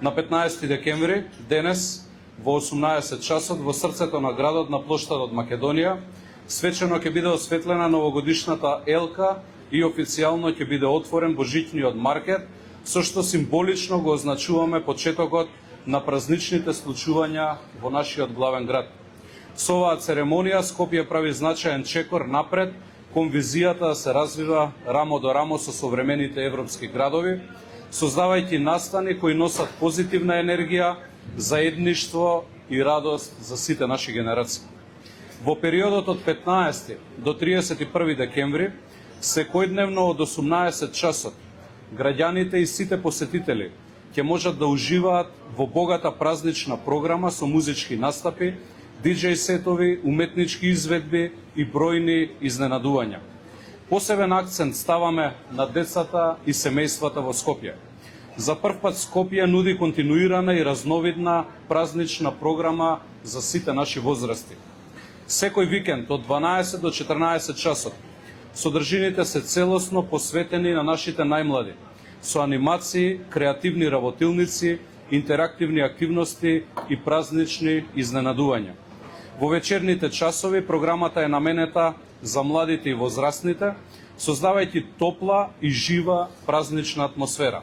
На 15 декември, денес, во 18 часот, во срцето на градот на плоштадот Македонија, свечено ќе биде осветлена новогодишната елка и официјално ќе биде отворен божичниот маркет, со што символично го означуваме почетокот на празничните случувања во нашиот главен град. Со оваа церемонија Скопје прави значаен чекор напред кон визијата да се развива рамо до рамо со современите европски градови, создавајќи настани кои носат позитивна енергија, заедништво и радост за сите наши генерации. Во периодот од 15 до 31 декември, секојдневно од 18 часот, граѓаните и сите посетители ќе можат да уживаат во богата празнична програма со музички настапи, диџеј сетови, уметнички изведби и бројни изненадувања. Посебен акцент ставаме на децата и семејствата во Скопје. За прв пат Скопје нуди континуирана и разновидна празнична програма за сите наши возрасти. Секој викенд од 12 до 14 часот содржините се целосно посветени на нашите најмлади, со анимации, креативни работилници, интерактивни активности и празнични изненадувања. Во вечерните часови програмата е наменета за младите и возрастните, создавајќи топла и жива празнична атмосфера.